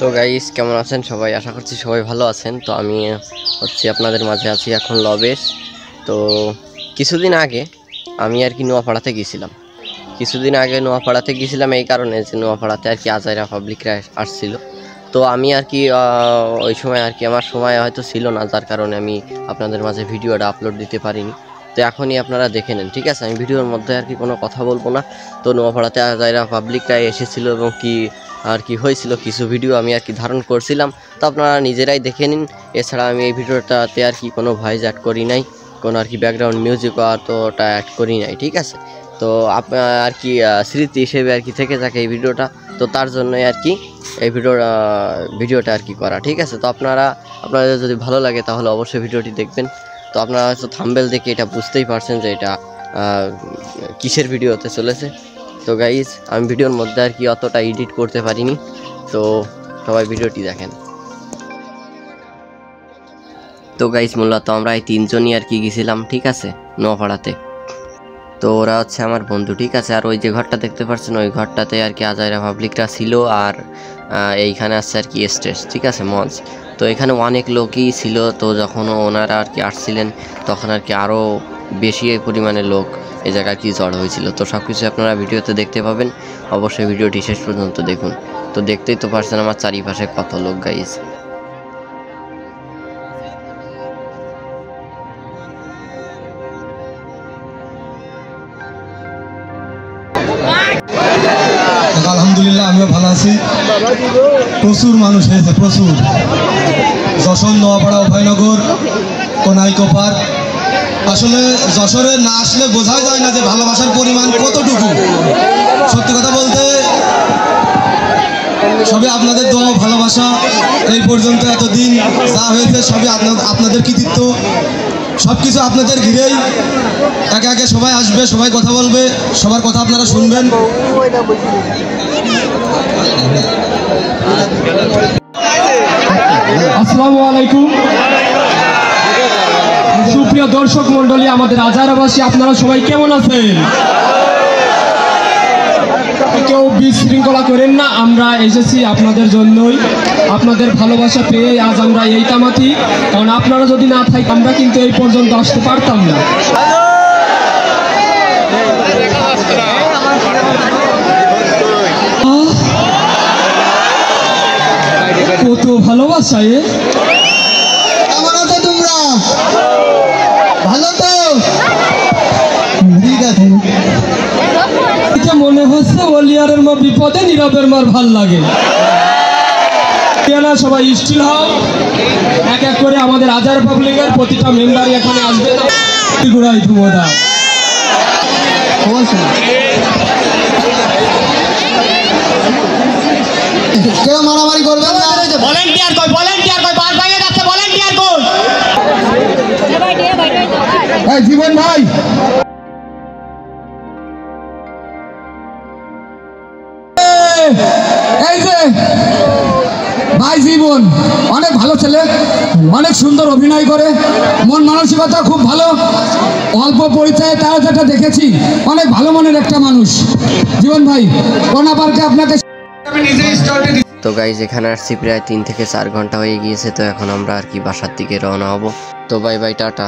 তো গাইস কেমন আছেন সবাই? আশা করছি সবাই ভালো আছেন। তো আমি আপনাদের মাঝে আছি এখন লবেশ। তো কিছুদিন আগে আমি আর কি নোয়াপাড়াতে গিয়েছিলাম। এই কারণে যে নোয়াপাড়াতে আর কি আজাইরা পাবলিকরা আসছিল। তো আমি আর কি ওই সময় আর কি আমার সময় হয়তো ছিল না, যার কারণে আমি আপনাদের মাঝে ভিডিওটা আপলোড দিতে পারিনি। তো এখনই আপনারা দেখে নেন, ঠিক আছে? আমি ভিডিওর মধ্যে আর কি কোনো কথা বলবো না। তো নোয়াপাড়াতে আজাইরা পাবলিকরা এসেছিল এবং কি আর কি হয়েছিল কিছু ভিডিও আমি আর কি ধারণ করছিলাম। তো আপনারা নিজেরাই দেখে নিন। এছাড়া আমি এই ভিডিওটাতে আর কি কোনো ভয়েস অ্যাড করি নাই, কোনো আর কি ব্যাকগ্রাউন্ড মিউজিক তো ওটা অ্যাড করি নাই, ঠিক আছে? তো আর কি স্মৃতি হিসেবে আর কি থেকে থাকে এই ভিডিওটা। তো তার জন্যই আর কি এই ভিডিওটা আর কি করা, ঠিক আছে? তো আপনাদের যদি ভালো লাগে তাহলে অবশ্যই ভিডিওটি দেখবেন। তো আপনারা হয়তো থাম্বনেল দেখে এটা বুঝতেই পারছেন যে এটা কিসের ভিডিও হতে চলেছে। তো গাইজ আমি ভিডিওর মধ্যে আর কি অতটা এডিট করতে পারিনি, তো সবাই ভিডিওটি দেখেন। তো গাইজ মূলত আমরা এই তিনজনই আর কি গেছিলাম, ঠিক আছে, নোয়াপাড়াতে। তো ওরা হচ্ছে আমার বন্ধু, ঠিক আছে? আর ওই যে ঘরটা দেখতে পাচ্ছেন ওই ঘরটাতে আর কি আজাইরা পাবলিকরা ছিল। আর এইখানে আসছে আর কি স্টেজ, ঠিক আছে, মঞ্চ। তো এখানে অনেক লোকই ছিল। তো যখন ওনারা আর কি আসছিলেন তখন আর কি আরও বেশি পরিমাণে লোক এই জায়গায় কি জড় হয়েছিল। তো সব কিছু আপনারা ভিডিওতে দেখতে পাবেন। অবশ্যই ভিডিওটি শেষ পর্যন্ত দেখুন। তো দেখতেই তো পারছেন আমার চারিপাশে কত লোক গাইজ। আলহামদুলিল্লাহ আমিও ভালো আছি। প্রচুর মানুষ হয়েছে, প্রচুর। যশোর, নোয়াপাড়া, অভয়নগর, কোনাইকো পার্ক। আসলে যশোরে না আসলে বোঝা যায় না যে ভালোবাসার পরিমাণ কতটুকু। সত্যি কথা বলতে সবই আপনাদের দোয়া, ভালোবাসা। এই পর্যন্ত এতদিন যা হয়েছে সবই আপনাদের কৃতিত্ব। সব কিছু আপনাদের ঘিরেই। একে একে সবাই আসবে, সবাই কথা বলবে, সবার কথা আপনারা শুনবেন। আসসালামু আলাইকুম। সুপ্রিয় দর্শক মন্ডলী, আমাদের আজারাবাসী, আপনারা সবাই কেমন আছেন? কেউ বিশৃঙ্খলা করেন না, আমরা এসেছি আপনাদের জন্যই। আপনাদের ভালোবাসা পেয়ে আজ আমরা এই তামাতি, কারণ আপনারা যদি না থাকেন আমরা কিন্তু এই পর্যন্ত আসতে পারতাম না। কত ভালোবাসা! কেমন আছো তোমরা? ভালো তো? ঠিক আছে। মনে হচ্ছে ওলিয়ারের মা বিপদে নীরবের মার ভাল লাগে। সবাই স্টিল হও, এক এক করে আমাদের আজার পাবলিকের প্রতিটা মেম্বার এখানে আসবে না। গুড়াই ধুমোদা কেউ মারামারি করবে না। ভলান্টিয়ার কই, ভলান্টিয়ার কই, বাস ভাইয়া যাচ্ছে, ভলান্টিয়ার কই? এই জীবন ভাই, এই যে ভাই জীবন অনেক ভালো ছেলে, অনেক সুন্দর অভিনয় করে, মন মানসিকতা খুব ভালো। অল্প পরিচয়ে তারা যেটা দেখেছি অনেক ভালো মনের একটা মানুষ। জীবন ভাই, কোনা পার্কে আপনাকে তো গাইজ এখানে আসছি প্রায় 3 থেকে 4 ঘন্টা হয়ে গিয়েছে। তো এখন আমরা আর কি বাসার দিকে রওনা হব। তো বাই বাই, টাটা।